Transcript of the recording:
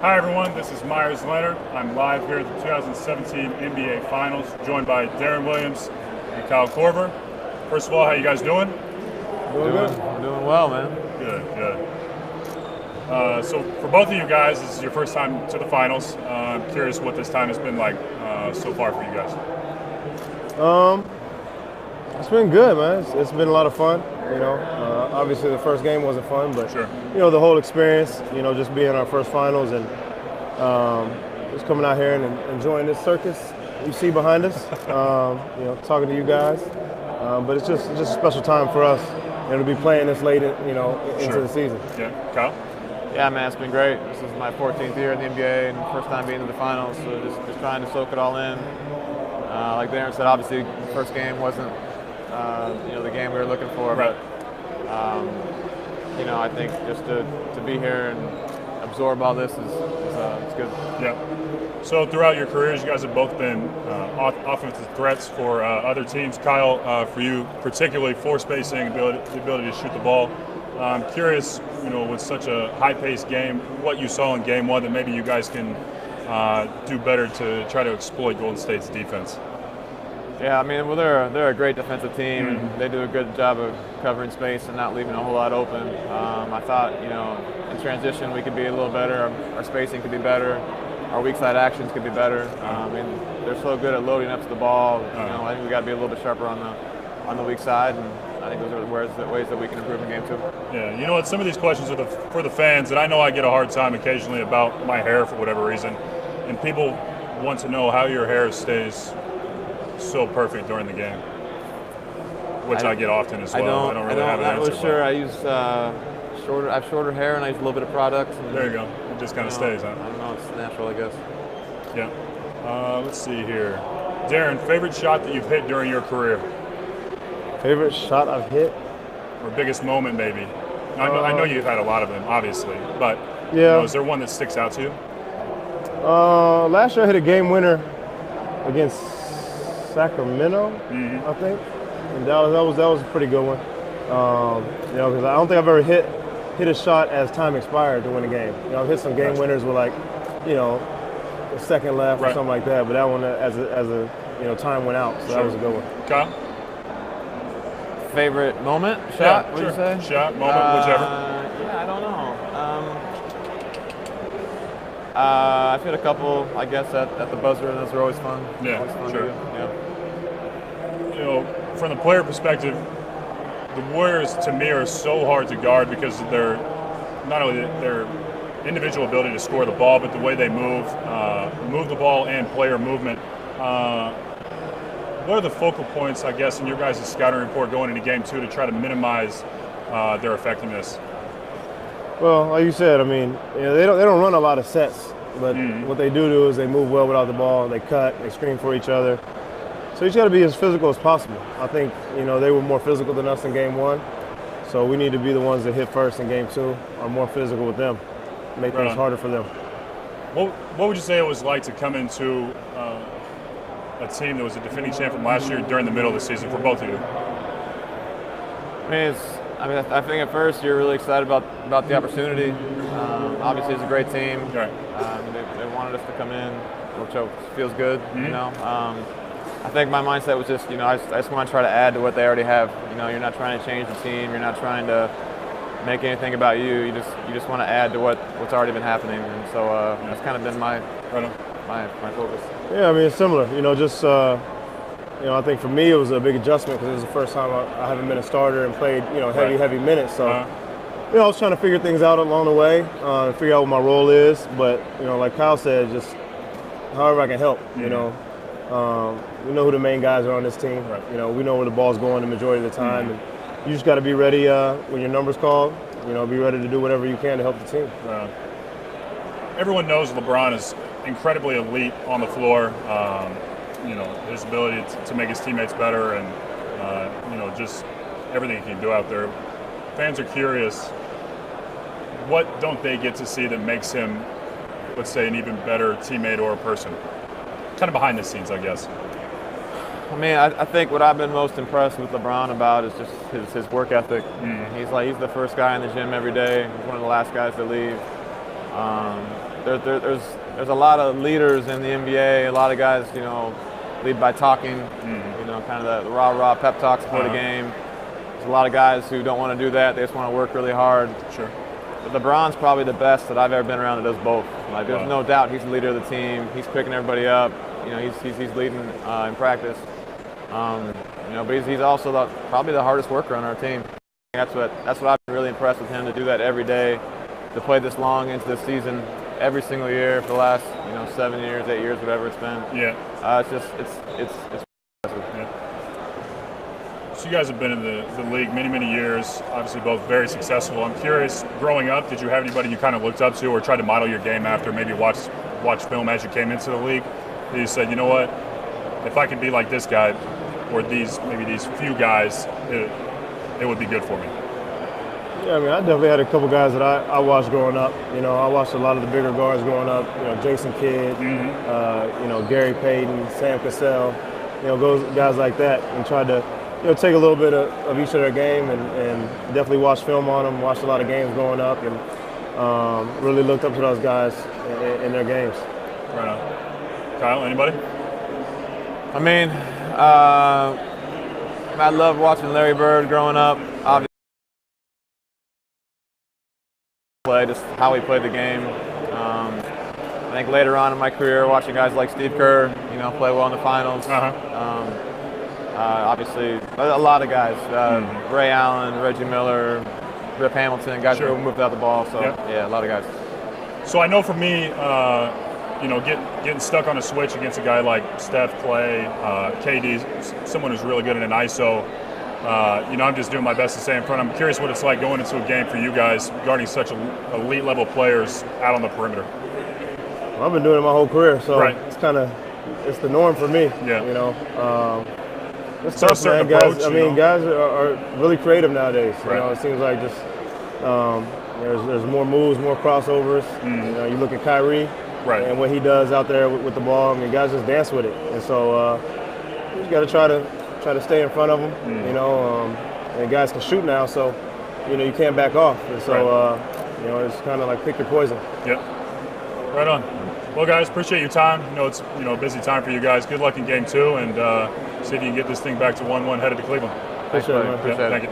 Hi everyone, this is Myers Leonard. I'm live here at the 2017 NBA Finals, joined by Deron Williams and Kyle Kover. First of all, how you guys doing? Doing good. Doing well, man. Good, good. So for both of you guys, this is your first time to the finals. I'm curious what this time has been like so far for you guys. It's been good, man. It's been a lot of fun. Obviously the first game wasn't fun, but Sure. the whole experience. Just being our first finals and just coming out here and enjoying this circus you see behind us. Talking to you guys. But it's just a special time for us, to be playing this late, into Sure. the season. Yeah, Kyle. Yeah, man, it's been great. This is my 14th year in the NBA and first time being in the finals, so just trying to soak it all in. Like Deron said, obviously the first game wasn't the game we were looking for, Right. but I think just to be here and absorb all this is good. Yeah. So throughout your careers, you guys have both been offensive threats for other teams. Kyle, for you particularly, floor spacing, the ability to shoot the ball. I'm curious, with such a high-paced game, what you saw in Game 1 that maybe you guys can do better to try to exploit Golden State's defense. Yeah, I mean, well, they're a great defensive team, and they do a good job of covering space and not leaving a whole lot open. I thought, in transition we could be a little better. Our spacing could be better. Our weak side actions could be better. They're so good at loading up to the ball. I think we got to be a little bit sharper on the weak side, and I think those are the ways that we can improve in Game 2. Yeah, you know what? Some of these questions are for the fans, and I know I get a hard time occasionally about my hair for whatever reason, and people want to know how your hair stays so perfect during the game, which I get often as well. I don't really have an answer. I'm not really sure. I use I have shorter hair, and I use a little bit of products. And, there you go. It just kind of stays, huh? I don't know. It's natural, I guess. Yeah. Let's see here. Deron, favorite shot that you've hit during your career? Favorite shot I've hit? Or biggest moment, maybe? I know you've had a lot of them, obviously, but yeah. Is there one that sticks out to you? Last year I hit a game winner against Sacramento, I think, in Dallas. That was a pretty good one. Because I don't think I've ever hit a shot as time expired to win a game. I've hit some game winners with a second left or something like that, but that one as a time went out, so that was a good one. Kyle? Favorite moment? Shot? Yeah, What'd you say? Shot, moment, whichever. Yeah, I don't know. I've hit a couple, I guess, at the buzzer, and those are always fun. Yeah, always fun sure. to do. Yeah. From the player perspective, the Warriors to me are so hard to guard because of not only their individual ability to score the ball, but the way they move the ball and player movement. What are the focal points, I guess, in your guys' scouting report going into Game 2 to try to minimize their effectiveness? Well, like you said, I mean, they don't run a lot of sets, but what they do is they move well without the ball. They cut, they screen for each other. So you just got to be as physical as possible. I think they were more physical than us in Game 1, so we need to be the ones that hit first in Game 2, are more physical with them, make things harder for them. What would you say it was like to come into a team that was a defending champ from last year during the middle of the season for both of you? I think at first you're really excited about the opportunity. Obviously, it's a great team. Right. They wanted us to come in, which feels good. I think my mindset was just, I just want to try to add to what they already have. You're not trying to change the team. You're not trying to make anything about you. You just want to add to what's already been happening. And so that's kind of been my focus. Yeah, I mean, it's similar. I think for me it was a big adjustment because it was the first time I haven't been a starter and played, heavy minutes. So, I was trying to figure things out along the way, figure out what my role is. But, like Kyle said, just however I can help, We know who the main guys are on this team. Right. We know where the ball's going the majority of the time. And you just got to be ready when your number's called. Be ready to do whatever you can to help the team. Everyone knows LeBron is incredibly elite on the floor. His ability to make his teammates better and, just everything he can do out there. Fans are curious, what don't they get to see that makes him, let's say, an even better teammate or a person? Kind of behind the scenes, I guess. I mean, I think what I've been most impressed with LeBron about is just his work ethic. He's the first guy in the gym every day. He's one of the last guys to leave. there's a lot of leaders in the NBA. A lot of guys, you know, lead by talking. You know, kind of the rah-rah pep talks before the game. There's a lot of guys who don't want to do that. They just want to work really hard. Sure. But LeBron's probably the best that I've ever been around that does both. Like, there's no doubt he's the leader of the team. He's picking everybody up. You know, he's leading in practice. You know, but he's also probably the hardest worker on our team. That's what I've been really impressed with him, to do that every day, to play this long into the season every single year for the last 7 years, 8 years, whatever it's been. Yeah. It's impressive. Yeah. So you guys have been in the league many years, obviously both very successful. I'm curious, growing up, did you have anybody you kind of looked up to or tried to model your game after, maybe watch film as you came into the league? You said, you know what, if I can be like this guy or maybe these few guys, it would be good for me. Yeah, I mean, I definitely had a couple guys that I watched growing up. You know, I watched a lot of the bigger guards growing up. You know, Jason Kidd, you know, Gary Payton, Sam Cassell, you know, those guys like that, and tried to, you know, take a little bit of each of their game and definitely watch film on them, watched a lot of games growing up, and really looked up to those guys in their games. Right on. Kyle, anybody? I mean, I loved watching Larry Bird growing up. Obviously, just how he played the game. I think later on in my career, watching guys like Steve Kerr, you know, play well in the finals. Obviously, a lot of guys, Ray Allen, Reggie Miller, Rip Hamilton, guys who moved out the ball. So yeah, a lot of guys. So I know for me, you know, getting stuck on a switch against a guy like Steph, Clay, KD, someone who's really good in an ISO. You know, I'm just doing my best to stay in front. I'm curious what it's like going into a game for you guys, guarding such elite level players out on the perimeter. Well, I've been doing it my whole career, so it's the norm for me. Yeah. You know. It's so tough, man. Approach, guys, I mean, guys are really creative nowadays. You Right. know, it seems like just there's more moves, more crossovers. You know, you look at Kyrie and what he does out there with the ball. I mean, guys just dance with it, and so you just got to try to stay in front of them. You know, and guys can shoot now, so you know you can't back off. And so you know, it's kind of like pick your poison. Yep. Right on. Well, guys, appreciate your time. I know it's a busy time for you guys. Good luck in Game 2, and see if you can get this thing back to 1-1 headed to Cleveland. Appreciate it, man. Thank you.